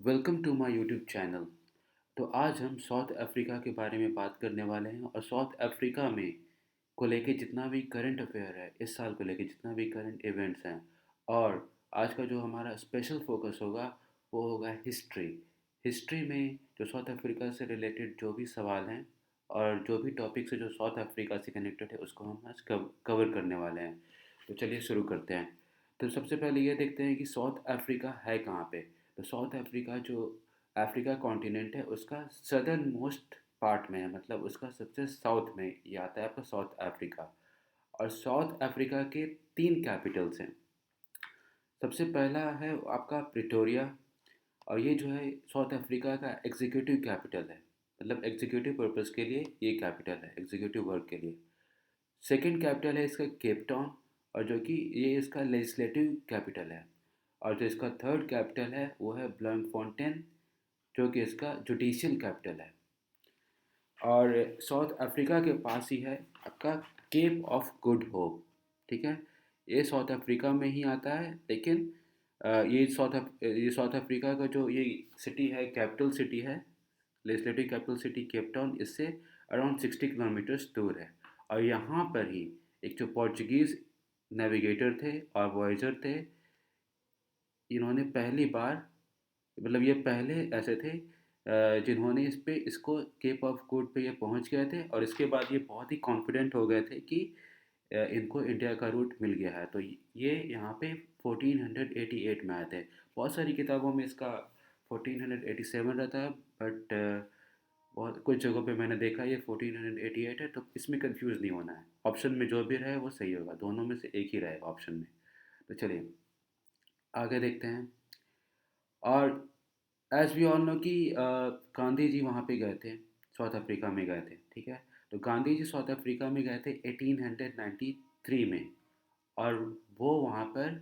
Welcome to my YouTube channel. तो आज हम साउथ अफ्रीका के बारे में बात करने वाले हैं और साउथ अफ्रीका में को लेके जितना भी करंट अफेयर है, इस साल को लेके जितना भी करंट इवेंट्स हैं, और आज का जो हमारा स्पेशल फोकस होगा वो होगा हिस्ट्री। हिस्ट्री में जो साउथ अफ्रीका से रिलेटेड जो भी सवाल हैं और जो भी टॉपिक्स है जो साउथ अफ्रीका से कनेक्टेड है उसको हम आज कवर करने वाले हैं। तो चलिए शुरू करते हैं। तो सबसे पहले ये देखते हैं कि साउथ अफ्रीका है कहाँ पे। तो साउथ अफ्रीका जो अफ्रीका कॉन्टिनेंट है उसका सदर्न मोस्ट पार्ट में है, मतलब उसका सबसे साउथ में ये आता है आपका साउथ अफ्रीका। और साउथ अफ्रीका के तीन कैपिटल्स हैं। सबसे पहला है आपका प्रिटोरिया, और ये जो है साउथ अफ्रीका का एग्जीक्यूटिव कैपिटल है, मतलब एग्जीक्यूटिव पर्पस के लिए ये कैपिटल है, एग्जीक्यूटिव वर्क के लिए। सेकंड कैपिटल है इसका केप टाउन, और जो कि ये इसका लेजिस्लेटिव कैपिटल है। और जो इसका थर्ड कैपिटल है वो है ब्लमफोंटेन, जो कि इसका जुडिशियल कैपिटल है। और साउथ अफ्रीका के पास ही है आपका केप ऑफ गुड होप। ठीक है, ये साउथ अफ्रीका में ही आता है, लेकिन ये साउथ अफ्रीका का जो ये सिटी है, कैपिटल सिटी है, legislative capital city Cape Town, इससे अराउंड 60 किलोमीटर्स दूर है। और यहाँ पर ही एक जो पोर्चुगीज़ नेविगेटर थे और वॉयजर थे, इन्होंने पहली बार, मतलब ये पहले ऐसे थे जिन्होंने इसको केप ऑफ गुड पे ये पहुंच गए थे, और इसके बाद ये बहुत ही कॉन्फिडेंट हो गए थे कि इनको इंडिया का रूट मिल गया है। तो ये यहाँ पे 1488 में आए थे। बहुत सारी किताबों में इसका 1487 रहता है, बट बहुत कुछ जगहों पे मैंने देखा ये 1488 है, तो इसमें कंफ्यूज नहीं होना है। ऑप्शन में जो भी रहे वो सही होगा, दोनों में से एक ही रहेगा ऑप्शन में। तो चलिए आगे देखते हैं। और एज वी ऑल नो कि गांधी जी वहाँ पे गए थे, साउथ अफ्रीका में गए थे। ठीक है, तो गांधी जी साउथ अफ्रीका में गए थे 1893 में, और वो वहाँ पर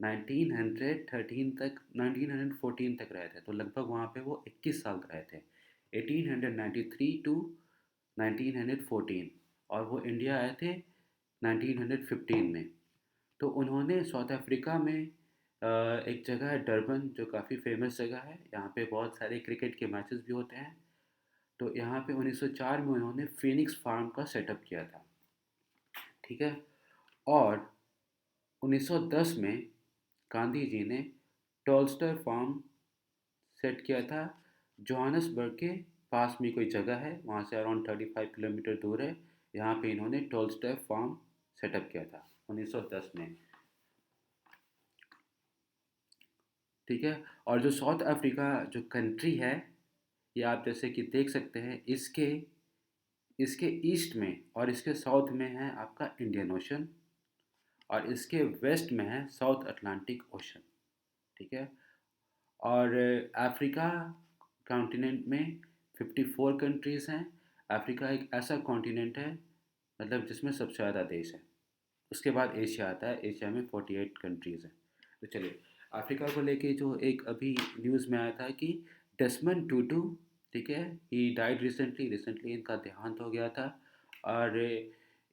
1913 तक 1914 तक रहे थे। तो लगभग वहाँ पे वो 21 साल रहे थे, 1893 टू 1914। और वो इंडिया आए थे 1915 में। तो उन्होंने साउथ अफ्रीका में एक जगह है डरबन, जो काफ़ी फेमस जगह है, यहाँ पे बहुत सारे क्रिकेट के मैचेस भी होते हैं। तो यहाँ पे 1904 में उन्होंने फिनिक्स फार्म का सेटअप किया था। ठीक है, और 1910 में गांधी जी ने टोल्स्टर फार्म सेट किया था। जोहानसबर्ग के पास में कोई जगह है, वहाँ से अराउंड 35 किलोमीटर दूर है। यहाँ पे इन्होंने टोल्स्टर फार्म सेटअप किया था 1910 में। ठीक है, और जो साउथ अफ्रीका जो कंट्री है, ये आप जैसे कि देख सकते हैं, इसके इसके ईस्ट में और इसके साउथ में है आपका इंडियन ओशन, और इसके वेस्ट में है साउथ अटलांटिक ओशन। ठीक है, और अफ्रीका कॉन्टिनेंट में 54 कंट्रीज़ हैं। अफ्रीका एक ऐसा कॉन्टिनेंट है, मतलब जिसमें सबसे ज़्यादा देश है। उसके बाद एशिया आता है, एशिया में 48 कंट्रीज़ हैं। तो चलिए अफ्रीका को लेके जो एक अभी न्यूज़ में आया था कि डेसमंड टूटू, ठीक है, ही डाइड रिसेंटली इनका देहांत हो गया था। और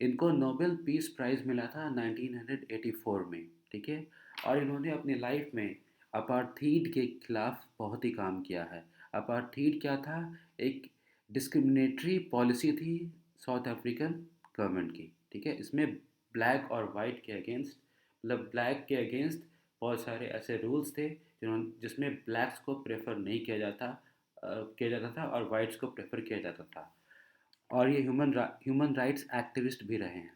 इनको नोबेल पीस प्राइज़ मिला था 1984 में। ठीक है, और इन्होंने अपनी लाइफ में अपार्थीड के खिलाफ बहुत ही काम किया है। अपार्थीड क्या था? एक डिस्क्रिमिनेटरी पॉलिसी थी साउथ अफ्रीकन गवर्नमेंट की। ठीक है, इसमें ब्लैक और वाइट के अगेंस्ट, मतलब ब्लैक के अगेंस्ट बहुत सारे ऐसे रूल्स थे जिसमें ब्लैक्स को प्रेफर नहीं किया जाता था, और वाइट्स को प्रेफर किया जाता था। और ये ह्यूमन राइट्स एक्टिविस्ट भी रहे हैं।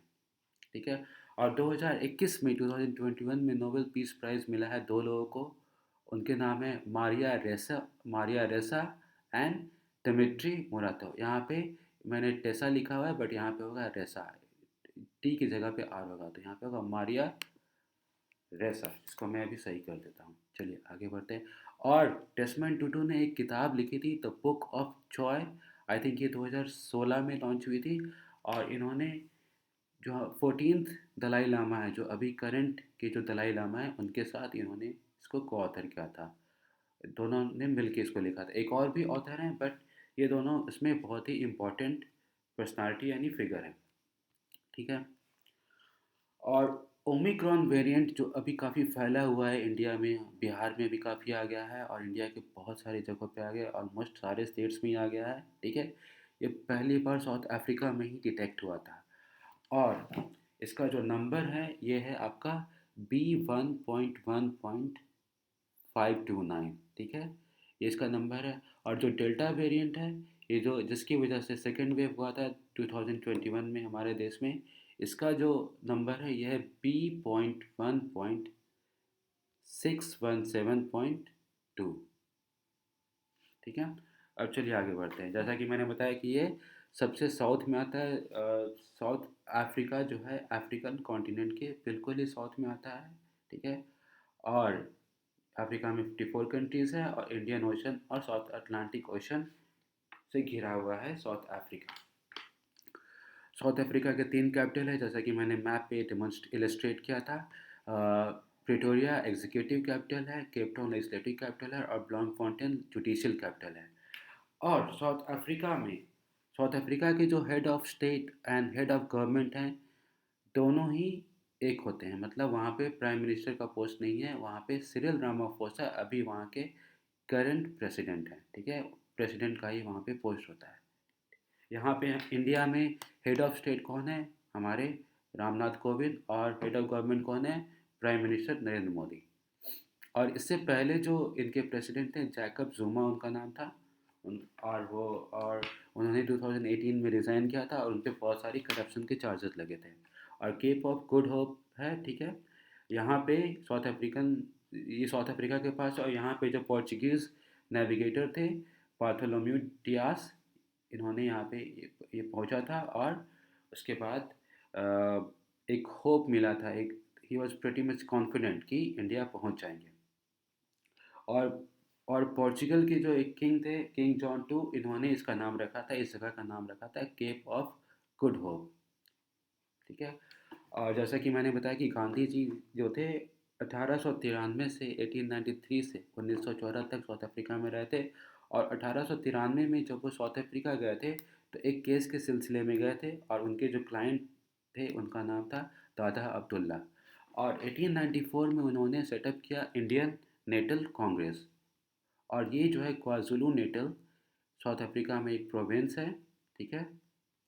ठीक है, और 2021 में नोबेल पीस प्राइज़ मिला है दो लोगों को। उनके नाम है मारिया रेसा एंड दिमित्री मुराटोव। यहाँ पे मैंने टेसा लिखा हुआ है, बट यहाँ पे होगा रेसा, टी की जगह पे आर होगा, तो यहाँ पे होगा मारिया रेसा। इसको मैं अभी सही कर देता हूँ। चलिए आगे बढ़ते हैं। और डेसमंड टुटू ने एक किताब लिखी थी the book of Joy. I think ये 2016 में लॉन्च हुई थी। और इन्होंने जो 14th दलाई लामा है, जो अभी करंट के जो दलाई लामा है, उनके साथ इन्होंने इसको को ऑथर किया था। दोनों ने मिलके इसको लिखा था। एक और भी ऑथर हैं, बट ये दोनों इसमें बहुत ही इम्पोर्टेंट पर्सनालिटी यानी फिगर है। ठीक है, और ओमिक्रॉन वेरिएंट जो अभी काफ़ी फैला हुआ है इंडिया में, बिहार में भी काफ़ी आ गया है और इंडिया के बहुत सारी जगहों पे आ गया है, ऑलमोस्ट सारे स्टेट्स में ही आ गया है, ठीक है। ये पहली बार साउथ अफ्रीका में ही डिटेक्ट हुआ था और इसका जो नंबर है ये है आपका B1.1.529, ठीक है। ये इसका नंबर है। और जो डेल्टा वेरिएंट है, ये जो जिसकी वजह से सेकेंड वेव हुआ था 2021 में हमारे देश में, इसका जो नंबर है यह है B.1.617.2, ठीक है। अब चलिए आगे बढ़ते हैं। जैसा कि मैंने बताया कि ये सबसे साउथ में आता है, साउथ अफ्रीका जो है अफ्रीकन कॉन्टिनेंट के बिल्कुल ही साउथ में आता है, ठीक है। और अफ्रीका में 54 कंट्रीज़ है और इंडियन ओशन और साउथ अटलांटिक ओशन से घिरा हुआ है साउथ अफ्रीका। साउथ अफ्रीका के 3 कैपिटल है, जैसा कि मैंने मैप पे इलस्ट्रेट किया था। प्रिटोरिया एग्जीक्यूटिव कैपिटल है, केप टाउन लेजिस्लेटिव कैपिटल है और ब्लॉमफॉन्टेन जुडिशियल कैपिटल है। और साउथ अफ्रीका के जो head of state and head of government हैं, दोनों ही एक होते हैं। मतलब वहाँ पे प्राइम मिनिस्टर का पोस्ट नहीं है, वहाँ पे सिरिल रामाफोसा अभी वहाँ के करंट प्रेसिडेंट हैं, ठीक है। प्रेसिडेंट का ही वहाँ पे पोस्ट होता है। यहाँ पे इंडिया में हेड ऑफ स्टेट कौन है? हमारे रामनाथ कोविंद। और हेड ऑफ गवर्नमेंट कौन है? Prime minister Narendra Modi. और इससे पहले जो इनके प्रेसिडेंट थे, जैकब जुमा उनका नाम था। और उन्होंने 2018 में रिज़ाइन किया था और उन पे बहुत सारी करप्शन के चार्जेस लगे थे। और केप ऑफ गुड होप है, ठीक है। यहाँ पे साउथ अफ्रीका के पास। और यहाँ पे जो पोर्चुगीज़ नेविगेटर थे, बार्थोलोम्यू डियास, इन्होंने यहाँ पे ये पहुँचा था। और उसके बाद एक होप मिला था, एक he was pretty much confident कि इंडिया पहुँच जाएंगे। और पोर्चुगल के जो एक किंग थे, किंग जॉन टू, इन्होंने इसका नाम रखा था, इस जगह का नाम रखा था केप ऑफ गुड होप, ठीक है। और जैसा कि मैंने बताया कि गांधी जी जो थे 1893 से 1893 से 1914 तक साउथ अफ्रीका में रहे थे। और 1893 में जब वो साउथ अफ्रीका गए थे तो एक केस के सिलसिले में गए थे और उनके जो क्लाइंट थे उनका नाम था दादा अब्दुल्ला। और 1894 में उन्होंने सेटअप किया इंडियन नेशनल कांग्रेस। और ये जो है क्वाज़ुलू नेटल साउथ अफ्रीका में एक प्रोविंस है, ठीक है।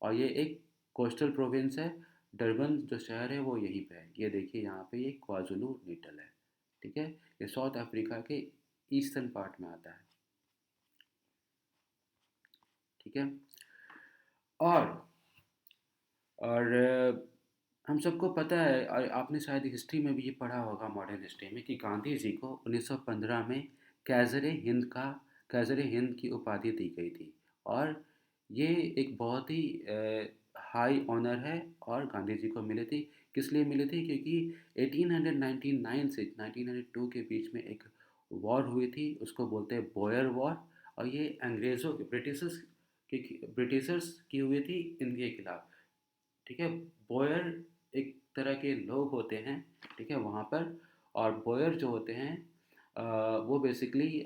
और ये एक कोस्टल प्रोविंस है। डरबन जो शहर है वो यहीं पे है, ये देखिए यहाँ पे ये क्वाज़ुलू नेटल है, ठीक है। ये साउथ अफ्रीका के ईस्टर्न पार्ट में आता है, ठीक है। और हम सबको पता है और आपने शायद हिस्ट्री में भी ये पढ़ा होगा, मॉडर्न हिस्ट्री में, कि गांधी जी को 1915 में कैज़रे हिंद की उपाधि दी गई थी। और ये एक बहुत ही हाई ऑनर है और गांधी जी को मिली थी। किस लिए मिली थी? क्योंकि 1899 से 1902 के बीच में एक वॉर हुई थी, उसको बोलते हैं बोयर वॉर। और ये अंग्रेज़ों के ब्रिटिशर्स की हुई थी इनके खिलाफ, ठीक है। बॉयर एक तरह के लोग होते हैं, ठीक है, वहाँ पर। और बॉयर जो होते हैं वो बेसिकली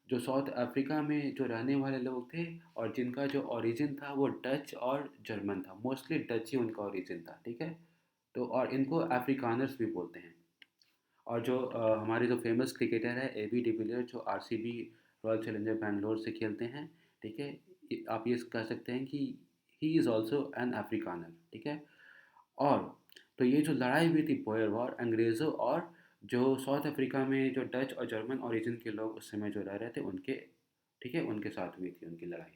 जो साउथ अफ्रीका में जो रहने वाले लोग थे और जिनका जो ओरिजिन था वो डच और जर्मन था, मोस्टली डच ही उनका ओरिजिन था, ठीक है। तो और इनको अफ्रीकानर्स भी बोलते हैं। और जो हमारे जो फेमस क्रिकेटर है AB डिविलियर, जो RCB रॉयल चैलेंजर बैंगलोर से खेलते हैं, ठीक है। आप ये कह सकते हैं कि ही इज़ ऑल्सो एन अफ्रीकानर, ठीक है। और तो ये जो लड़ाई हुई थी बॉयर वॉर, अंग्रेज़ों और जो साउथ अफ्रीका में जो डच और जर्मन ओरिजिन के लोग उस समय जो रह रहे थे उनके, ठीक है, उनके साथ हुई थी उनकी लड़ाई।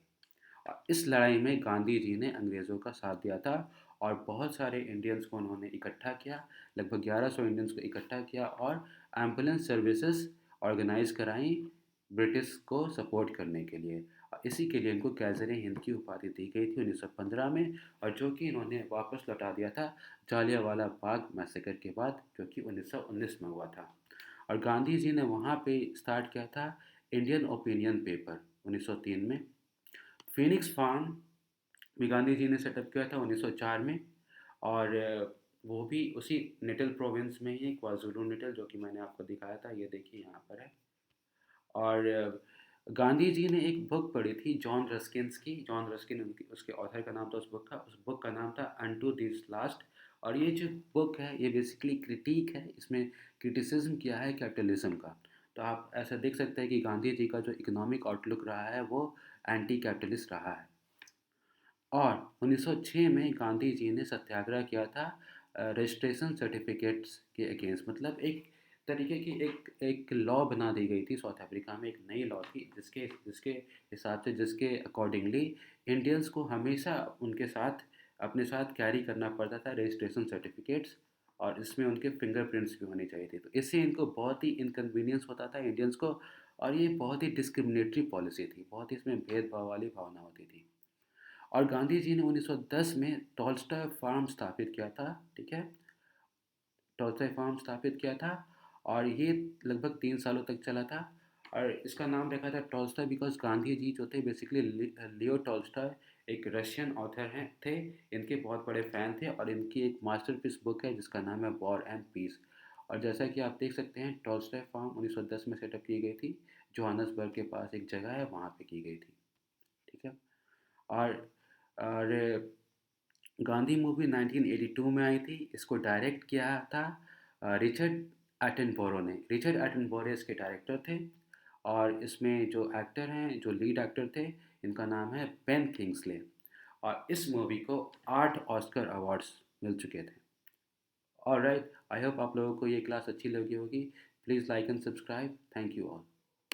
और इस लड़ाई में गांधी जी ने अंग्रेज़ों का साथ दिया था और बहुत सारे इंडियंस को उन्होंने इकट्ठा किया, लगभग 1100 इंडियंस को इकट्ठा किया और एम्बुलेंस सर्विसेज ऑर्गेनाइज कराई ब्रिटिश को सपोर्ट करने के लिए। और इसी के लिए इनको कैज़रे हिंद की उपाधि दी गई थी 1915 में, और जो कि इन्होंने वापस लौटा दिया था जालियांवाला बाग मैसेकर के बाद, जो कि 1919 में हुआ था। और गांधी जी ने वहाँ पे स्टार्ट किया था इंडियन ओपिनियन पेपर 1903 में। फिनिक्स फार्म भी गांधी जी ने सेटअप किया था 1904 में। और वो भी उसी नेटल प्रोविंस में ही, क्वाज़ुलू नेटल, जो कि मैंने आपको दिखाया था, ये देखिए यहाँ पर है। और गांधी जी ने एक बुक पढ़ी थी जॉन रस्किन्स की। जॉन रस्किन उसके ऑथर का नाम था, उस बुक का नाम था अनटू दिस लास्ट। और ये जो बुक है ये बेसिकली क्रिटिक है, इसमें क्रिटिसिज्म किया है कैपिटलिज्म का। तो आप ऐसा देख सकते हैं कि गांधी जी का जो इकोनॉमिक आउटलुक रहा है वो एंटी कैपिटलिस्ट रहा है। और 1906 में गांधी जी ने सत्याग्रह किया था रजिस्ट्रेशन सर्टिफिकेट्स के अगेंस्ट, मतलब एक तरीके की एक एक लॉ बना दी गई थी साउथ अफ्रीका में, एक नई लॉ थी जिसके जिसके हिसाब से, जिसके अकॉर्डिंगली इंडियंस को हमेशा उनके साथ अपने साथ कैरी करना पड़ता था रजिस्ट्रेशन सर्टिफिकेट्स, और इसमें उनके फिंगरप्रिंट्स भी होनी चाहिए थी। तो इससे इनको बहुत ही इनकन्वीनियंस होता था इंडियंस को, और ये बहुत ही डिस्क्रिमिनेटरी पॉलिसी थी, बहुत ही इसमें भेदभाव वाली भावना होती थी। और गांधी जी ने 1910 में टॉल्स्टॉय फार्म स्थापित किया था, ठीक है, टॉल्स्टॉय फार्म स्थापित किया था, और ये लगभग 3 सालों तक चला था। और इसका नाम रखा था टॉल्स्टॉय बिकॉज गांधी जी जो थे बेसिकली लियो टॉल्स्टॉय एक रशियन ऑथर हैं थे, इनके बहुत बड़े फ़ैन थे, और इनकी एक मास्टरपीस बुक है जिसका नाम है वॉर एंड पीस। और जैसा कि आप देख सकते हैं टॉल्स्टॉय फार्म 1910 में सेटअप की गई थी, जोहानसबर्ग के पास एक जगह है वहाँ पे की गई थी, ठीक है। और गांधी मूवी 1982 में आई थी, इसको डायरेक्ट किया था रिचर्ड एटनबरो ने। रिचर्ड एटनबरो इसके डायरेक्टर थे, और इसमें जो एक्टर हैं, जो लीड एक्टर थे, इनका नाम है बेन किंग्सले। और इस मूवी को 8 ऑस्कर अवार्ड्स मिल चुके थे। ऑलराइट, आई होप आप लोगों को ये क्लास अच्छी लगी होगी। Please like and subscribe. Thank you all.